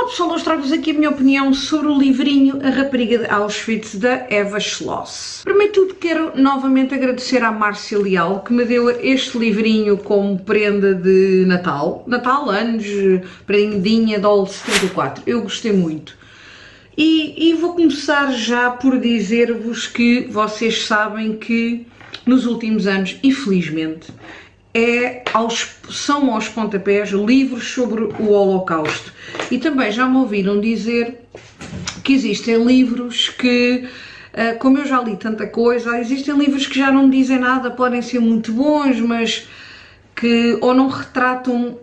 pessoal, hoje trago-vos aqui a minha opinião sobre o livrinho A Rapariga de Auschwitz, da Eva Schloss. Primeiro de tudo, quero novamente agradecer à Márcia Leal, que me deu este livrinho como prenda de Natal. Anos, prendinha, Dol 74. Eu gostei muito. E vou começar já por dizer-vos que vocês sabem que nos últimos anos, infelizmente, são aos pontapés livros sobre o Holocausto. E também já me ouviram dizer que existem livros que, como eu já li tanta coisa, existem livros que já não dizem nada, podem ser muito bons, mas que ou não retratam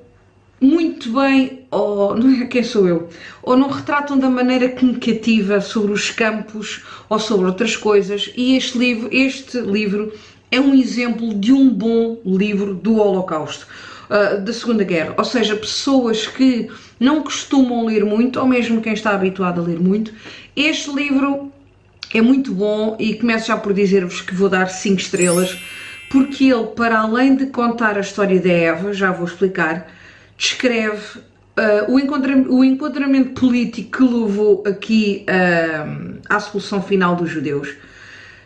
muito bem, ou não é quem sou eu, ou não retratam da maneira que me cativa sobre os campos ou sobre outras coisas. E este livro é um exemplo de um bom livro do Holocausto, da Segunda Guerra, ou seja, pessoas que não costumam ler muito, ou mesmo quem está habituado a ler muito. Este livro é muito bom e começo já por dizer-vos que vou dar 5 estrelas, porque ele, para além de contar a história da Eva, já vou explicar, descreve o enquadramento político que levou aqui à solução final dos judeus.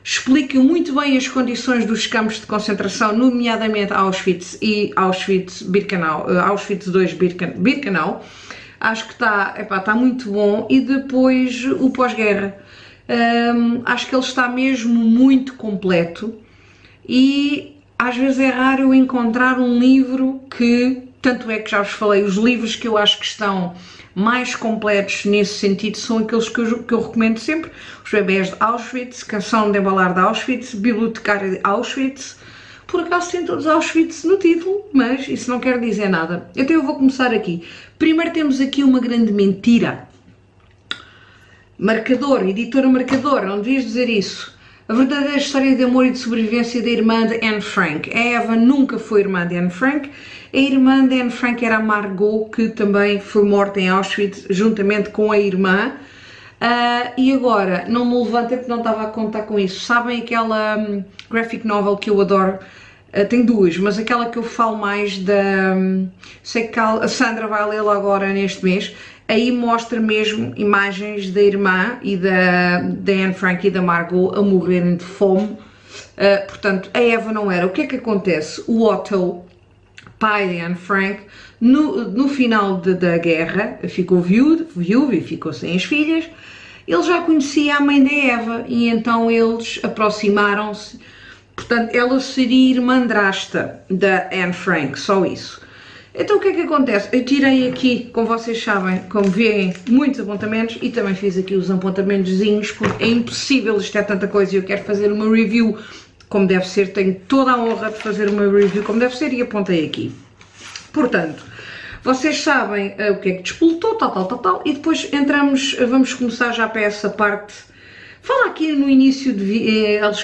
Explica muito bem as condições dos campos de concentração, nomeadamente Auschwitz e Auschwitz-Birkenau, Auschwitz II-Birkenau. Acho que está muito bom. E depois o pós-guerra. Acho que ele está mesmo muito completo e às vezes é raro eu encontrar um livro que, tanto é que já vos falei, os livros que eu acho que estão mais completos nesse sentido são aqueles que eu recomendo sempre: Os Bebés de Auschwitz, Canção de Embalar de Auschwitz, Bibliotecária de Auschwitz. Por acaso tem todos Auschwitz no título, mas isso não quer dizer nada. Então eu vou começar aqui. Primeiro temos aqui uma grande mentira. Marcador, editora Marcador, não devias dizer isso. A verdadeira história de amor e de sobrevivência da irmã de Anne Frank. A Eva nunca foi irmã de Anne Frank. A irmã de Anne Frank era a Margot, que também foi morta em Auschwitz, juntamente com a irmã. E agora, não me levantei porque não estava a contar com isso. Sabem aquela graphic novel que eu adoro? Tenho duas, mas aquela que eu falo mais sei que a Sandra vai lê-la agora neste mês. Aí mostra mesmo imagens da irmã e da Anne Frank e da Margot a morrerem de fome. Portanto, a Eva não era. O que é que acontece? O Otto, pai de Anne Frank, no final da guerra, ficou viúvo e ficou sem as filhas. Ele já conhecia a mãe da Eva e então eles aproximaram-se. Portanto, ela seria irmandrasta da Anne Frank, só isso. Então o que é que acontece? Eu tirei aqui, como vocês sabem, como veem, muitos apontamentos e também fiz aqui os apontamentozinhos, porque é impossível, isto é tanta coisa e eu quero fazer uma review como deve ser, tenho toda a honra de fazer uma review como deve ser e apontei aqui. Portanto, vocês sabem o que é que despoltou, tal, e depois vamos começar já para essa parte. Fala aqui no início,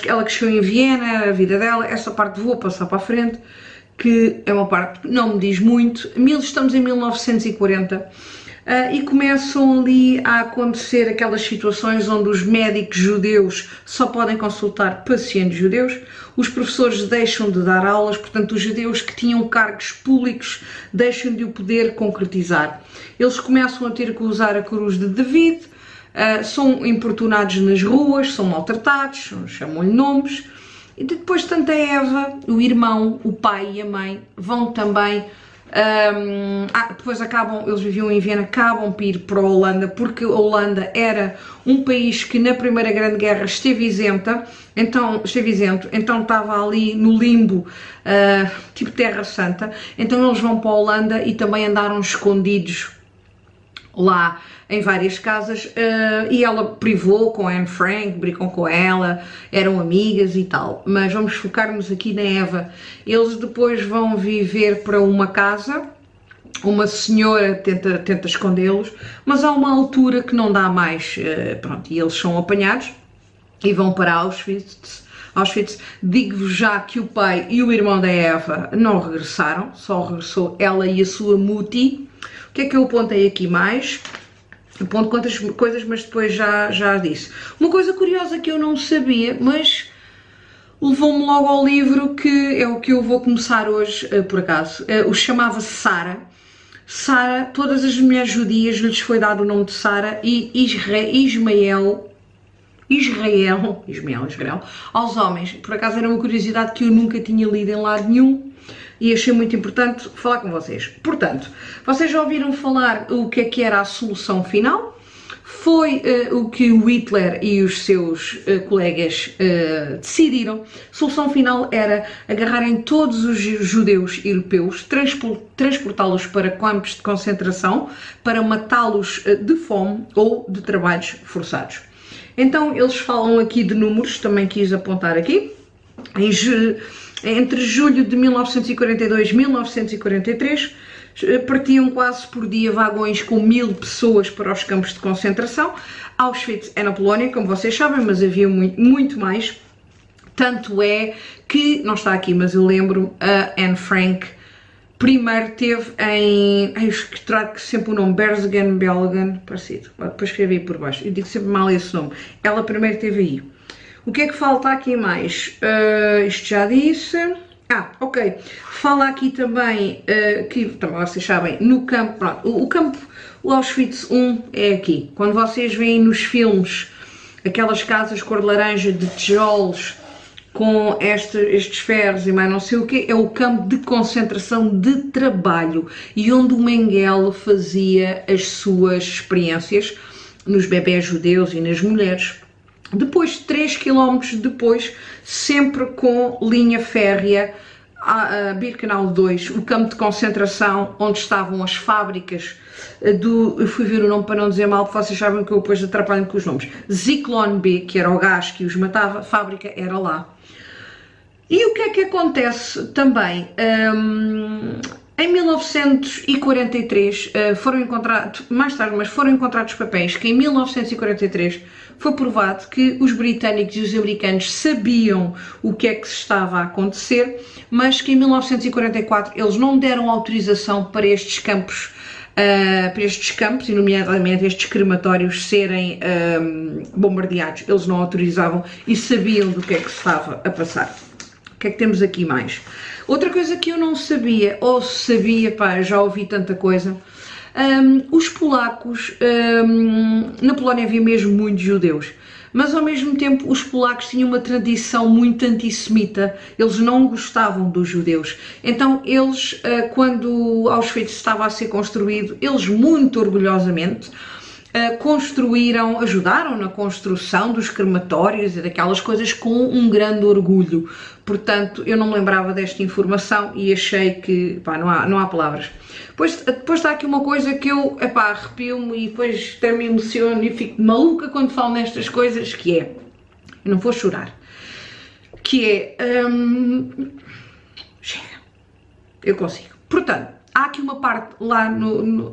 ela cresceu em Viena, a vida dela, essa parte vou passar para a frente, que é uma parte que não me diz muito. Estamos em 1940 e começam ali a acontecer aquelas situações onde os médicos judeus só podem consultar pacientes judeus, os professores deixam de dar aulas, portanto os judeus que tinham cargos públicos deixam de o poder concretizar. Eles começam a ter que usar a cruz de David, são importunados nas ruas, são maltratados, chamam-lhe nomes. E depois tanto a Eva, o irmão, o pai e a mãe vão também, depois eles viviam em Viena, acabam por ir para a Holanda, porque a Holanda era um país que na Primeira Grande Guerra esteve isento, então estava ali no limbo, tipo Terra Santa, então eles vão para a Holanda e também andaram escondidos lá em várias casas, e ela privou com a Anne Frank, brincam com ela, eram amigas e tal. Mas vamos focar-nos aqui na Eva. Eles depois vão viver para uma casa, uma senhora tenta escondê-los, mas há uma altura que não dá mais, pronto, e eles são apanhados e vão para Auschwitz. Digo-vos já que o pai e o irmão da Eva não regressaram, só regressou ela e a sua Mutti. O que é que eu apontei aqui mais? Aponto quantas coisas, mas depois já disse. Uma coisa curiosa que eu não sabia, mas levou-me logo ao livro, que é o que eu vou começar hoje, por acaso. O chamava-se Sara. Sara, todas as mulheres judias lhes foi dado o nome de Sara e Ismael aos homens. Por acaso era uma curiosidade que eu nunca tinha lido em lado nenhum e achei muito importante falar com vocês. Portanto, vocês já ouviram falar o que é que era a solução final? Foi o que o Hitler e os seus colegas decidiram. A solução final era agarrarem todos os judeus europeus, transportá-los para campos de concentração, para matá-los de fome ou de trabalhos forçados. Então eles falam aqui de números, também quis apontar aqui, entre julho de 1942 e 1943, partiam quase por dia vagões com 1000 pessoas para os campos de concentração. Auschwitz é na Polónia, como vocês sabem, mas havia muito mais. Tanto é que, não está aqui, mas eu lembro, a Anne Frank primeiro teve em, eu trago sempre o nome, Bergen-Belsen, parecido, depois escrevi por baixo, eu digo sempre mal esse nome. Ela primeiro teve aí. O que é que falta aqui mais? Isto já disse. Ok. Fala aqui também, que também vocês sabem, no campo, pronto, o Auschwitz I é aqui. Quando vocês veem nos filmes aquelas casas cor de laranja de tijolos com estes ferros e mais não sei o quê, é o campo de concentração de trabalho e onde o Mengele fazia as suas experiências nos bebés judeus e nas mulheres. Depois, 3 km depois, sempre com linha férrea, a Birkenau 2, o campo de concentração onde estavam as fábricas eu fui ver o nome para não dizer mal, porque vocês sabem que eu depois atrapalho-me com os nomes. Zyklon B, que era o gás que os matava, a fábrica era lá. E o que é que acontece também? Em 1943 foram encontrados, mais tarde, mas foram encontrados papéis que em 1943 foi provado que os britânicos e os americanos sabiam o que é que se estava a acontecer, mas que em 1944 eles não deram autorização para estes campos, e nomeadamente estes crematórios serem bombardeados. Eles não autorizavam e sabiam do que é que se estava a passar. O que é que temos aqui mais? Outra coisa que eu não sabia, ou sabia, pá, já ouvi tanta coisa, os polacos, na Polónia havia mesmo muitos judeus, mas ao mesmo tempo os polacos tinham uma tradição muito antissemita, eles não gostavam dos judeus. Então eles, quando Auschwitz estava a ser construído, eles muito orgulhosamente ajudaram na construção dos crematórios e daquelas coisas com um grande orgulho. Portanto, eu não me lembrava desta informação e achei que, pá, não há palavras. Depois está aqui uma coisa que eu, arrepio-me e depois até me emociono e fico maluca quando falo nestas coisas, que é, eu não vou chorar, que é, chega, eu consigo. Portanto, há aqui uma parte lá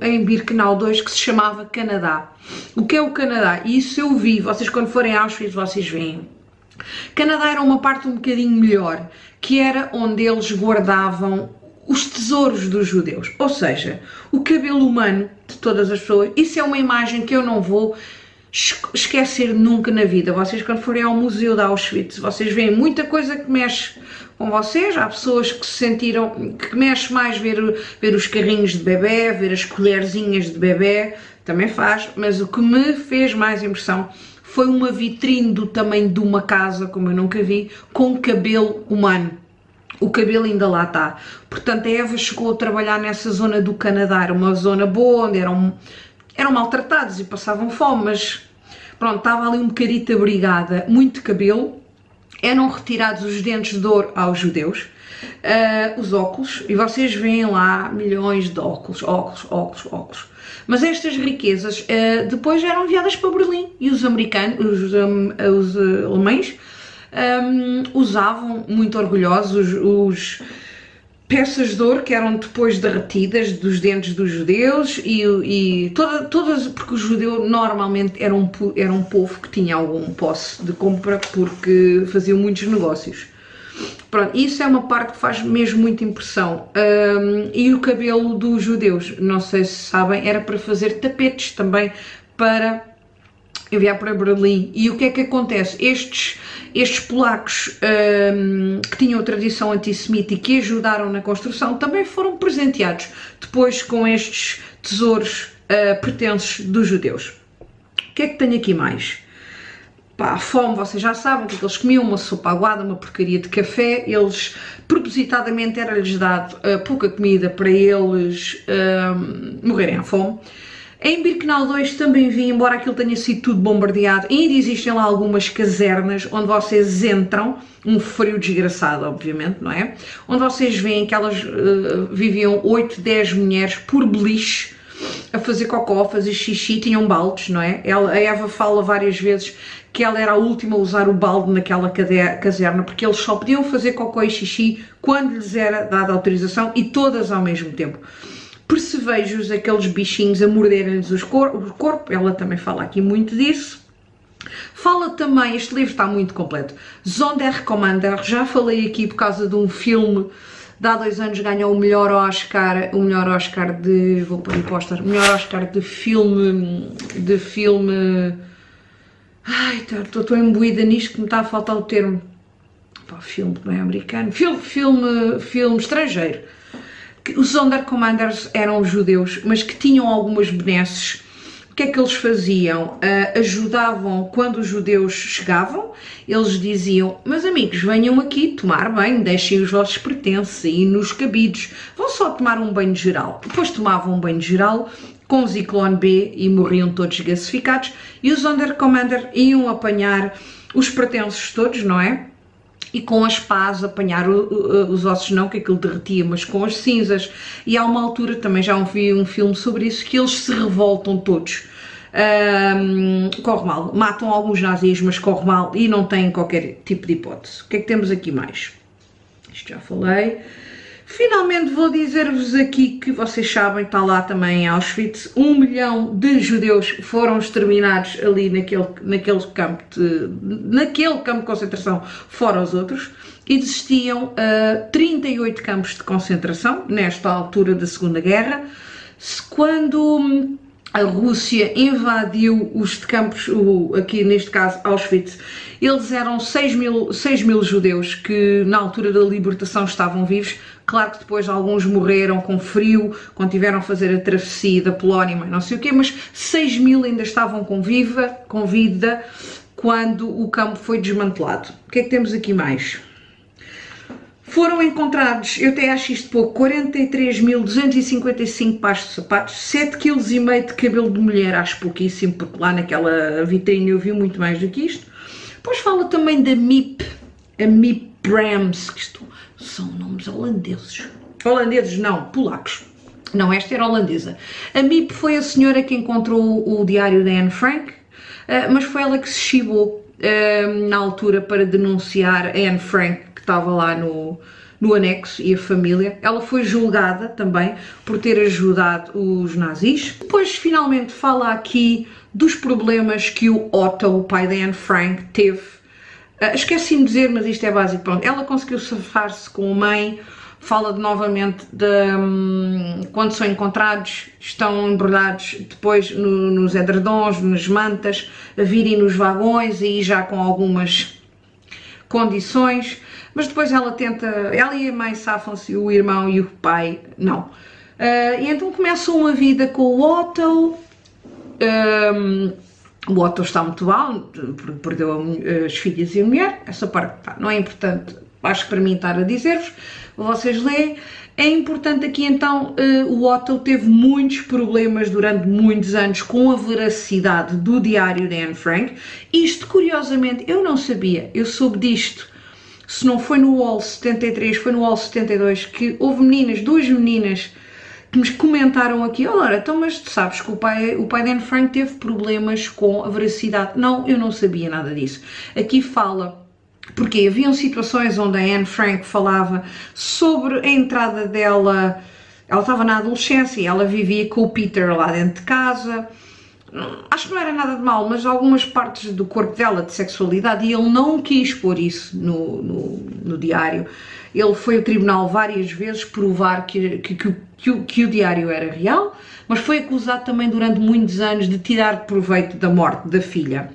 em Birkenau 2 que se chamava Canadá. O que é o Canadá? E isso eu vi, vocês quando forem a Auschwitz vocês veem. Canadá era uma parte um bocadinho melhor, que era onde eles guardavam os tesouros dos judeus, ou seja, o cabelo humano de todas as pessoas. Isso é uma imagem que eu não vou esquecer nunca na vida. Vocês quando forem ao museu de Auschwitz, vocês veem muita coisa que mexe com vocês. Há pessoas que se sentiram, que mexe mais ver os carrinhos de bebê, ver as colherzinhas de bebê, também faz, mas o que me fez mais impressão foi uma vitrine do tamanho de uma casa, como eu nunca vi, com cabelo humano. O cabelo ainda lá está. Portanto, a Eva chegou a trabalhar nessa zona do Canadá, era uma zona boa, onde eram maltratados e passavam fome, mas pronto, estava ali um bocadito abrigada, muito cabelo. Eram retirados os dentes de ouro aos judeus, os óculos, e vocês veem lá milhões de óculos. Mas estas riquezas depois eram enviadas para Berlim e os americanos, os alemães, usavam muito orgulhosos os peças de ouro que eram depois derretidas dos dentes dos judeus e todas, porque o judeu normalmente era um povo que tinha algum posse de compra porque faziam muitos negócios. Pronto, isso é uma parte que faz mesmo muita impressão. E o cabelo dos judeus, não sei se sabem, era para fazer tapetes também para enviar para Berlim. E o que é que acontece? Estes polacos que tinham a tradição antissemita e que ajudaram na construção também foram presenteados depois com estes tesouros pertences dos judeus. O que é que tenho aqui mais? Pá, a fome, vocês já sabem o que é que eles comiam, uma sopa aguada, uma porcaria de café. Eles, propositadamente, era-lhes dado pouca comida para eles morrerem à fome. Em Birkenau 2 também vi, embora aquilo tenha sido tudo bombardeado, ainda existem lá algumas casernas onde vocês entram, um frio desgraçado, obviamente, não é? Onde vocês veem que elas viviam 8, 10 mulheres por beliche, a fazer cocó, a fazer xixi, tinham baldes, não é? A Eva fala várias vezes que ela era a última a usar o balde naquela caserna, porque eles só podiam fazer cocó e xixi quando lhes era dada autorização e todas ao mesmo tempo. Percevejos, aqueles bichinhos a morderem-lhes o corpo, ela também fala aqui muito disso. Fala também, este livro está muito completo, Sonderkommando, já falei aqui por causa de um filme, de há 2 anos ganhou o melhor Oscar de, vou pôr em póster, o melhor Oscar de filme, ai, estou imbuída nisto que me está a faltar o termo, pá, filme não é americano, filme estrangeiro. Os Sonderkommanders eram judeus, mas que tinham algumas benesses. O que é que eles faziam? Ajudavam quando os judeus chegavam, eles diziam, meus amigos, venham aqui tomar banho, deixem os vossos pertences aí nos cabides, vão só tomar um banho geral. Depois tomavam um banho geral com Zyklon B e morriam todos gasificados, e os Sonderkommander iam apanhar os pertences todos, não é? E com as pás apanhar os ossos, não que aquilo derretia, mas com as cinzas. E há uma altura, também já vi um filme sobre isso, que eles se revoltam todos. Corre mal, matam alguns nazis, mas corre mal e não têm qualquer tipo de hipótese. O que é que temos aqui mais? Isto já falei. Finalmente vou dizer-vos aqui que vocês sabem, está lá também em Auschwitz, 1 milhão de judeus foram exterminados ali naquele campo de concentração, fora os outros. Existiam 38 campos de concentração nesta altura da Segunda Guerra. Quando a Rússia invadiu os campos, aqui neste caso Auschwitz, eles eram 6 mil judeus que na altura da libertação estavam vivos. Claro que depois alguns morreram com frio, quando tiveram a fazer a travessia da Polónia, não sei o quê, mas 6 mil ainda estavam com vida quando o campo foi desmantelado. O que é que temos aqui mais? Foram encontrados, eu até acho isto pouco, 43.255 pares de sapatos, 7,5 kg de cabelo de mulher, acho pouquíssimo, porque lá naquela vitrine eu vi muito mais do que isto. Depois fala também da MIP, a MIP Brams, que isto são nomes holandeses. Holandeses não, polacos. Não, esta era holandesa. A MIP foi a senhora que encontrou o diário da Anne Frank, mas foi ela que se chibou na altura para denunciar a Anne Frank, que estava lá no anexo, e a família. Ela foi julgada também por ter ajudado os nazis. Depois finalmente fala aqui dos problemas que o Otto, o pai da Anne Frank, teve. Esqueci-me de dizer, mas isto é básico, pronto. Ela conseguiu safar-se com a mãe, fala novamente de quando são encontrados, estão embrulhados depois nos edredons, nas mantas, a virem nos vagões, aí já com algumas condições, mas depois ela e a mãe safam-se, o irmão e o pai não. E então começam uma vida com o Otto. O Otto está muito mal, perdeu as filhas e a mulher, essa parte não é importante, acho que para mim estar a dizer-vos, vocês leem. É importante aqui então, o Otto teve muitos problemas durante muitos anos com a veracidade do diário de Anne Frank. Isto, curiosamente, eu não sabia, eu soube disto, se não foi no UOL 73, foi no UOL 72, que houve duas meninas, que me comentaram aqui, olha, então mas tu sabes que o pai de Anne Frank teve problemas com a veracidade. Não, eu não sabia nada disso. Aqui fala, porque haviam situações onde a Anne Frank falava sobre a entrada dela, ela estava na adolescência e ela vivia com o Peter lá dentro de casa. Acho que não era nada de mal, mas algumas partes do corpo dela, de sexualidade, e ele não quis pôr isso no diário. Ele foi ao tribunal várias vezes provar que o diário era real, mas foi acusado também durante muitos anos de tirar proveito da morte da filha.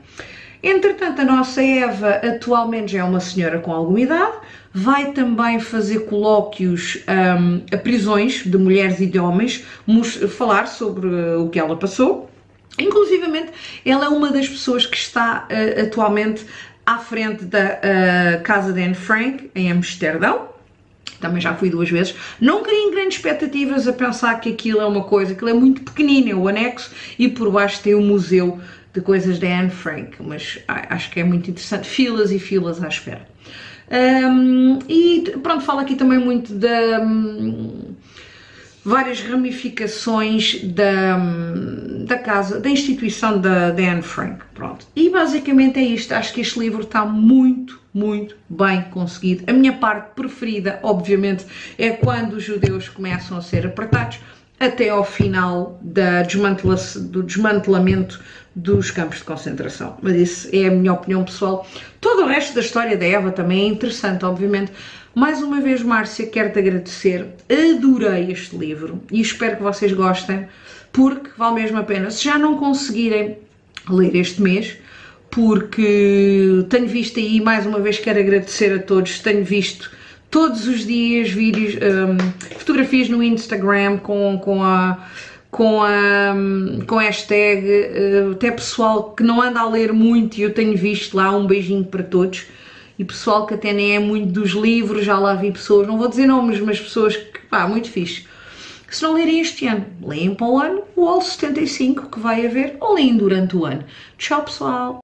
Entretanto, a nossa Eva atualmente já é uma senhora com alguma idade, vai também fazer colóquios a prisões de mulheres e de homens, falar sobre o que ela passou. Inclusivamente, ela é uma das pessoas que está atualmente à frente da casa de Anne Frank, em Amsterdão. Também já fui 2 vezes. Não criem grandes expectativas a pensar que aquilo é uma coisa, aquilo é muito pequenino, é o anexo, e por baixo tem o museu de coisas da Anne Frank, mas acho que é muito interessante, filas e filas à espera. E pronto, falo aqui também muito da várias ramificações da casa, da instituição da Anne Frank, pronto. E basicamente é isto, acho que este livro está muito bem conseguido. A minha parte preferida, obviamente, é quando os judeus começam a ser apertados, até ao final do desmantelamento dos campos de concentração. Mas isso é a minha opinião pessoal. Todo o resto da história da Eva também é interessante, obviamente. Mais uma vez, Márcia, quero-te agradecer. Adorei este livro e espero que vocês gostem, porque vale mesmo a pena. Se já não conseguirem ler este mês, porque tenho visto aí, mais uma vez quero agradecer a todos, tenho visto todos os dias vídeos, fotografias no Instagram com hashtag, até pessoal que não anda a ler muito e eu tenho visto lá, um beijinho para todos, e pessoal que até nem é muito dos livros, já lá vi pessoas, não vou dizer nomes, mas pessoas que, pá, muito fixe. Se não lerem este ano, leem para o ano, o All 75 que vai haver, ou leem durante o ano. Tchau, pessoal!